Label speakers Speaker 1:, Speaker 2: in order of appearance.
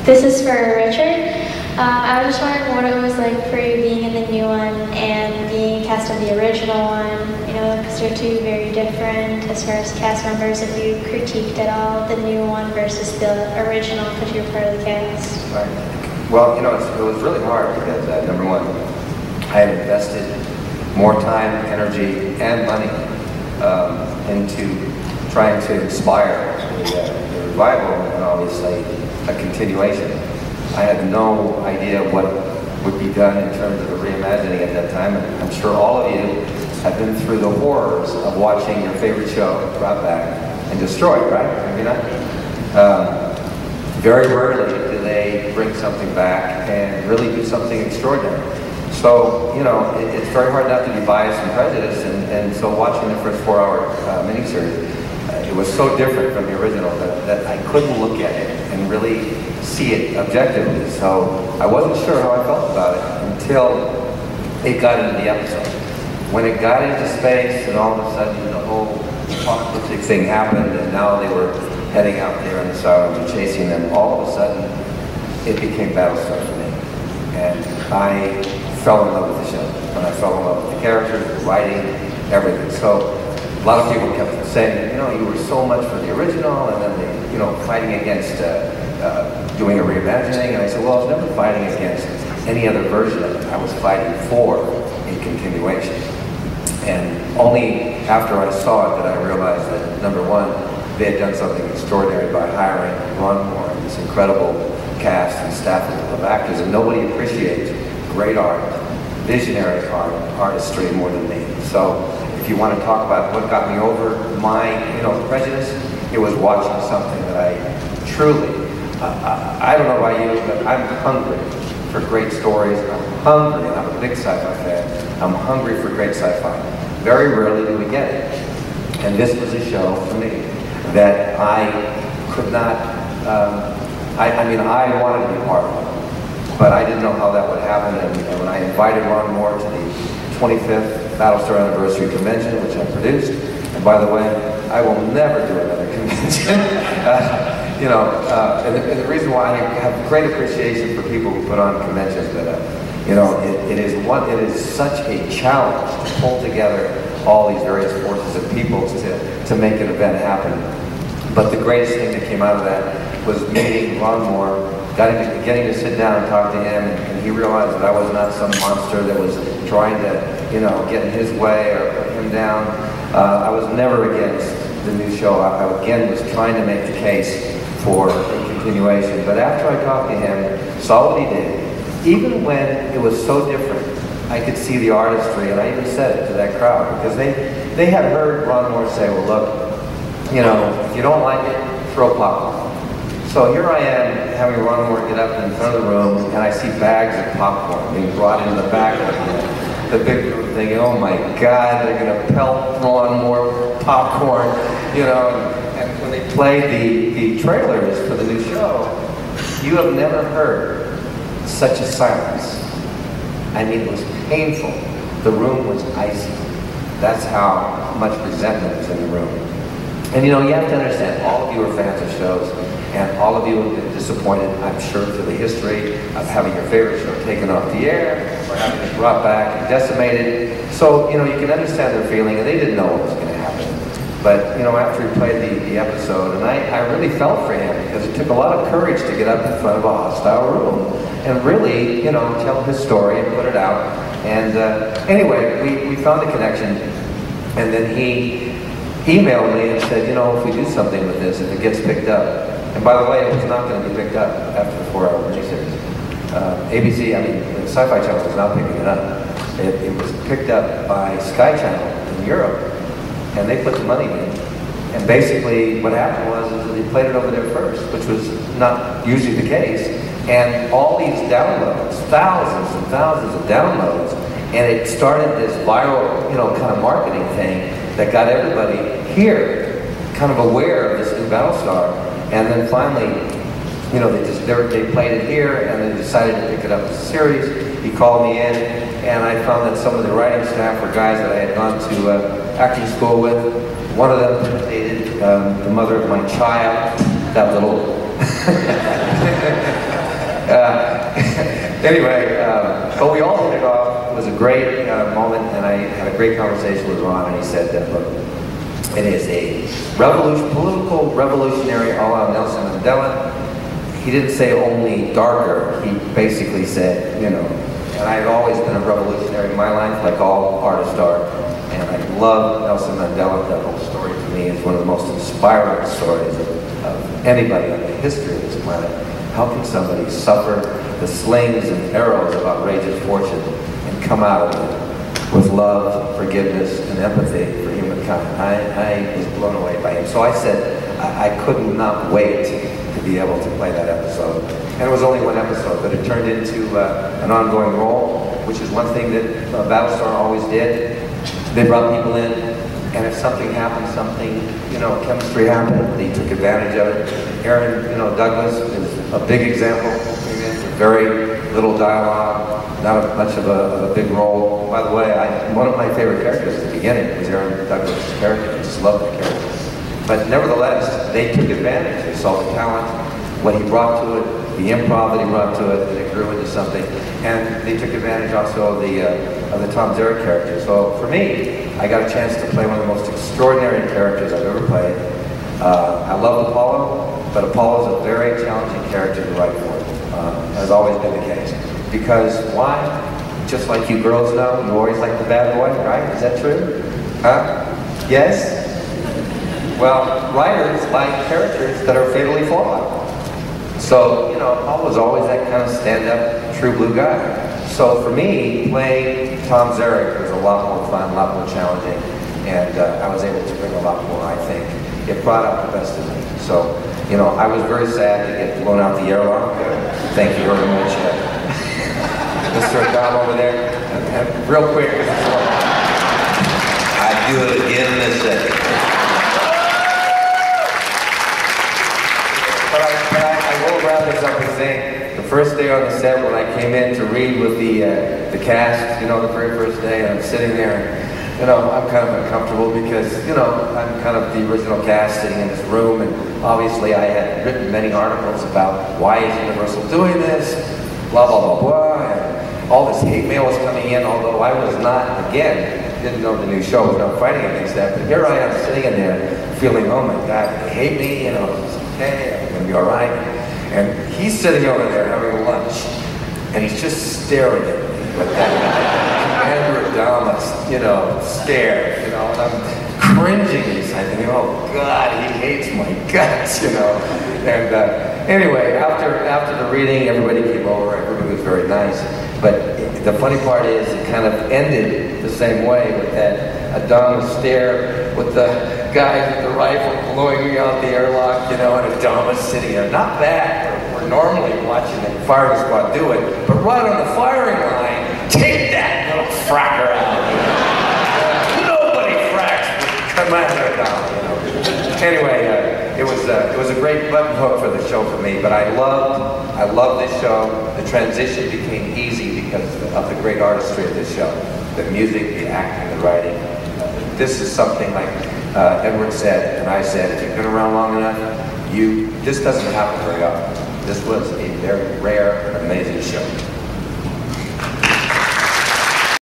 Speaker 1: This is for Richard. I was just wondering what it was like for you being in the new one and being cast in the original one, you know, because they're two very different as far as cast members. If you critiqued at all the new one versus the original because you're part of the cast.
Speaker 2: Right. Well, you know, it was really hard because, number one, I had invested more time, energy, and money into trying to inspire the revival and obviously a continuation. I had no idea what would be done in terms of a reimagining at that time, and I'm sure all of you have been through the horrors of watching your favorite show brought back and destroyed, right? Have you not? Very rarely do they bring something back and really do something extraordinary. So, you know, it's very hard not to be biased and prejudiced, and so watching the first 4-hour miniseries, it was so different from the original that I couldn't look at it and really see it objectively. So I wasn't sure how I felt about it until it got into the episode. When it got into space and all of a sudden the whole apocalyptic thing happened and now they were heading out there in the Cylons and chasing them, all of a sudden it became BattleStar for me. And I fell in love with the show. And I fell in love with the characters, the writing, everything. So a lot of people kept saying, you know, you were so much for the original, and then they, you know, fighting against doing a reimagining. And I said, well, I was never fighting against any other version of it. I was fighting for a continuation. And only after I saw it that I realized that, number one, they had done something extraordinary by hiring Ron Moore and this incredible cast and staff of actors. And nobody appreciates great art, visionary art, artistry more than me. So if you want to talk about what got me over my, you know, prejudice, it was watching something that I truly, I don't know about you, but I'm hungry for great stories. I'm hungry, and I'm a big sci-fi fan. I'm hungry for great sci-fi. Very rarely do we get it. And this was a show for me that I could not, I mean, I wanted to be part of it, but I didn't know how that would happen. And when I invited Ron Moore to the 25th BattleStar Anniversary Convention, which I produced, and by the way, I will never do another convention. You know, and the reason why I have great appreciation for people who put on conventions, but you know, it is such a challenge to pull together all these various forces of people to make an event happen. But the greatest thing that came out of that was meeting Ron Moore, getting to sit down and talk to him, and he realized that I was not some monster that was trying to, you know, get in his way or put him down. I was never against the new show. I again was trying to make the case for a continuation. But after I talked to him, saw what he did, even when it was so different, I could see the artistry, and I even said it to that crowd, because they had heard Ron Moore say, well, look, you know, if you don't like it, throw popcorn. So here I am having Ron Moore get up in front of the room, and I see bags of popcorn being brought into the back of the big room, thinking, oh my God, they're going to pelt Ron Moore popcorn, you know. And when they played the trailers for the new show, you have never heard such a silence. I mean, it was painful. The room was icy. That's how much resentment was in the room. And you know, you have to understand, all of you are fans of shows, and all of you have been disappointed, I'm sure, through the history of having your favorite show taken off the air, or having it brought back and decimated. So, you know, you can understand their feeling, and they didn't know what was going to happen. But, you know, after he played the episode, and I really felt for him, because it took a lot of courage to get up in front of a hostile room and really, you know, tell his story and put it out. And anyway, we found a connection, and then he emailed me and said, you know, if we do something with this, if it gets picked up. And by the way, it was not going to be picked up after the 4-hour miniseries. ABC, I mean, the Sci-Fi Channel was not picking it up. It was picked up by Sky Channel in Europe, and they put the money in. And basically, what happened was that they played it over there first, which was not usually the case. And all these downloads, thousands and thousands of downloads, and it started this viral, you know, kind of marketing thing that got everybody here kind of aware of this new Battlestar. And then finally, you know, they played it here, and they decided to pick it up as a series. He called me in, and I found that some of the writing staff were guys that I had gone to acting school with. One of them dated the mother of my child, that little Anyway, but we all hit it off. It was a great moment, and I had a great conversation with Ron, and he said that, look, it is a political revolutionary a la Nelson Mandela. He didn't say only darker. He basically said, you know, and I had always been a revolutionary in my life, like all artists are, and I love Nelson Mandela. That whole story to me is one of the most inspiring stories of anybody in the history of this planet. How can somebody suffer the slings and arrows of outrageous fortune and come out of it with love, forgiveness, and empathy for humankind? I was blown away by him. So I said I could not wait to be able to play that episode. And it was only one episode, but it turned into an ongoing role, which is one thing that BattleStar always did. They brought people in, and if something happened, you know, chemistry happened, they took advantage of it. Aaron, you know, Douglas is a big example. Very little dialogue, not much of a big role. By the way, one of my favorite characters at the beginning was Aaron Douglas' character. I just love that character. But nevertheless, they took advantage. They saw the talent, what he brought to it, the improv that he brought to it, and it grew into something. And they took advantage also of the Tom Zarek character. So for me, I got a chance to play one of the most extraordinary characters I've ever played. I love Apollo, but Apollo's a very challenging character to write for. Has always been the case. Because why? Just like you girls know, you always like the bad boy, right? Is that true? Huh? Yes? Well, writers like characters that are fatally flawed. So, you know, Paul was always that kind of stand-up, true blue guy. So for me, playing Tom Zarek was a lot more fun, a lot more challenging, and I was able to bring a lot more, I think. It brought out the best of me. So, you know, I was very sad to get blown out the airlock. Thank you very much, Mr. Adam over there. And real quick,
Speaker 3: I'd do it again in a second.
Speaker 2: But I will wrap this up and say, the first day on the set when I came in to read with the cast, you know, the very first day, and I'm sitting there, you know, I'm kind of uncomfortable because, you know, I'm kind of the original cast sitting in this room, and obviously I had written many articles about why is Universal doing this, blah, blah, blah, blah, and all this hate mail was coming in, although I was not, again, didn't know the new show, was not fighting against that, but here I am sitting in there feeling, oh my God, they hate me, you know, it's okay, I'm going to be all right. And he's sitting over there having lunch, and he's just staring at me with that Commander Adamas, you know, stare, you know, and I'm cringing inside, thinking, oh God, he hates my guts, you know. And anyway, after the reading, everybody came over, everybody was very nice. But the funny part is, it kind of ended the same way with that Adamas stare, with the guy with the rifle blowing me out the airlock, you know, and Adamas sitting there. Not bad. We're normally watching the firing squad do it, but right on the firing line, take that little fracker out. Nobody fracks with Commander Adamas, you know. Anyway, it was a great button hook for the show for me, but I loved this show. The transition became easy because of the great artistry of this show. The music, the acting, the writing. This is something like Edward said, and I said, if you've been around long enough, this doesn't happen very often. This was a very rare and amazing show.